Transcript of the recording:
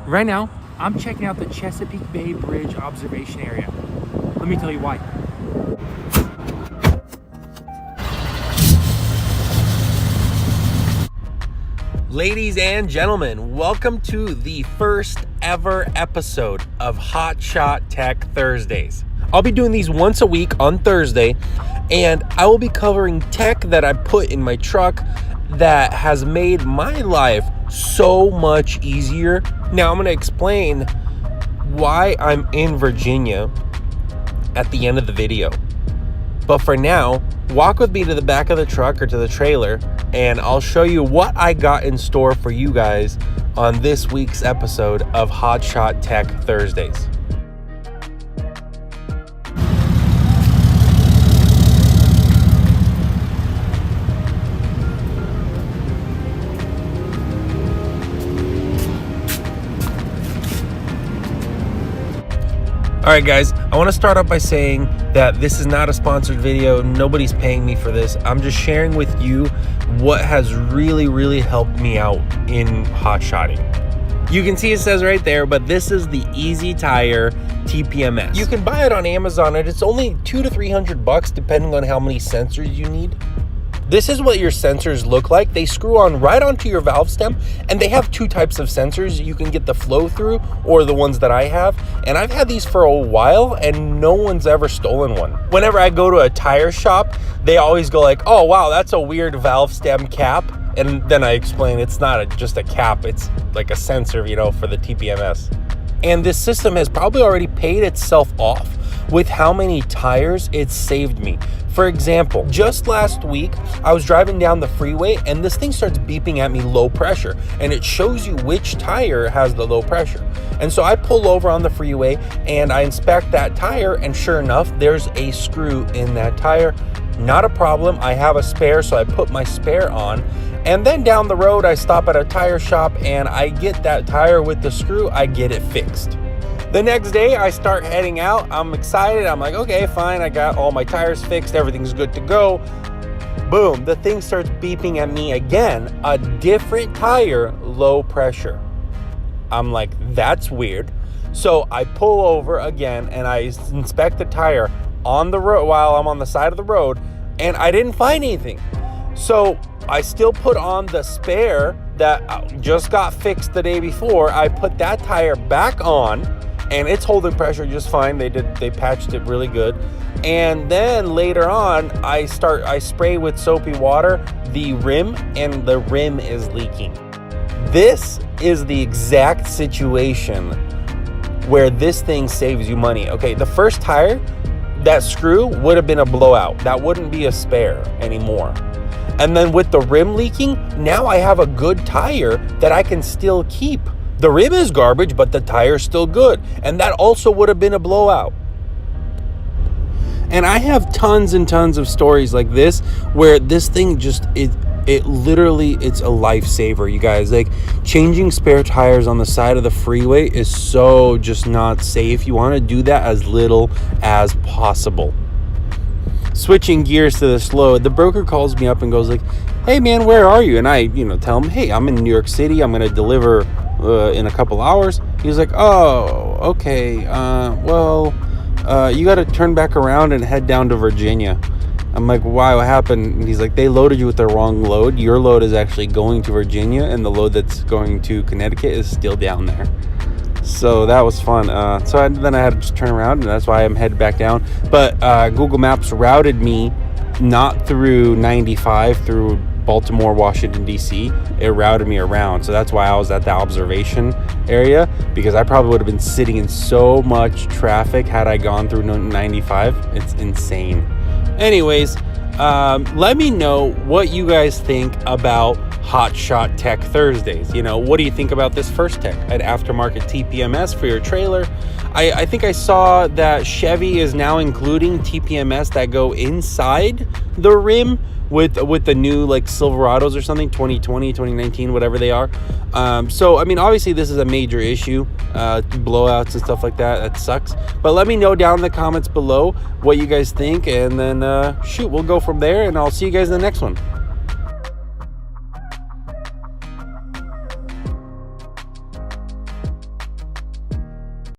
Right now, I'm checking out the Chesapeake Bay Bridge observation area. Let me tell you why. Ladies and gentlemen, welcome to the first ever episode of Hot Shot Tech Thursdays. I'll be doing these once a week on Thursday, and I will be covering tech that I put in my truck that has made my life so much easier. Now I'm going to explain why I'm in Virginia at the end of the video. But for now, walk with me to the back of the truck or to the trailer, and I'll show you what I got in store for you guys on this week's episode of Hot Shot Tech Thursdays. All right, guys, I want to start off by saying that this is not a sponsored video. Nobody's paying me for this. I'm just sharing with you what has really helped me out in hot shotting. You can see it says right there, but this is the Easy Tire TPMS. You can buy it on Amazon, and it's only $200 to $300 depending on how many sensors you need. This is what your sensors look like. They screw on right onto your valve stem, and they have two types of sensors. You can get the flow through or the ones that I have, and I've had these for a while and no one's ever stolen one. Whenever I go to a tire shop, they always go like, oh wow, that's a weird valve stem cap. And then I explain it's not just a cap, it's like a sensor, for the TPMS. And this system has probably already paid itself off with how many tires it's saved me. For example, just last week, I was driving down the freeway and this thing starts beeping at me low pressure, and it shows you which tire has the low pressure. And so I pull over on the freeway and I inspect that tire, and sure enough, there's a screw in that tire. Not a problem, I have a spare, so I put my spare on. And then down the road, I stop at a tire shop and I get that tire with the screw, I get it fixed. The next day, I start heading out. I'm excited. I'm like, okay, fine. I got all my tires fixed. Everything's good to go. Boom, the thing starts beeping at me again. A different tire, low pressure. I'm like, that's weird. So I pull over again and I inspect the tire on the road while I'm on the side of the road, and I didn't find anything. So I still put on the spare that just got fixed the day before. I put that tire back on, and it's holding pressure just fine. They patched it really good. And then later on, I spray with soapy water the rim, and the rim is leaking. This is the exact situation where this thing saves you money. Okay, the first tire, that screw would have been a blowout. That wouldn't be a spare anymore. And then with the rim leaking, now I have a good tire that I can still keep. The rim is garbage, but the tire's still good. And that also would have been a blowout. And I have tons and tons of stories like this where this thing it literally, it's a lifesaver, you guys. Like, changing spare tires on the side of the freeway is so just not safe. You want to do that as little as possible. Switching gears to the slow, the broker calls me up and goes like, hey man, where are you? And I, tell him, hey, I'm in New York City. I'm going to deliver in a couple hours. He's like, oh, okay. You got to turn back around and head down to Virginia. I'm like, why? What happened? And he's like, they loaded you with the wrong load. Your load is actually going to Virginia, and the load that's going to Connecticut is still down there. So that was fun. Then I had to just turn around, and that's why I'm headed back down. But Google Maps routed me not through 95, through Baltimore, Washington, D.C. It routed me around. So that's why I was at the observation area, because I probably would have been sitting in so much traffic had I gone through 95. It's insane. Anyways, let me know what you guys think about Hot Shot Tech Thursdays. What do you think about this first tech, an aftermarket TPMS for your trailer? I think I saw that Chevy is now including TPMS that go inside the rim with the new like Silverados or something, 2020, 2019, whatever they are. So, obviously this is a major issue, blowouts and stuff like that. That sucks. But let me know down in the comments below what you guys think, and then we'll go from there, and I'll see you guys in the next one.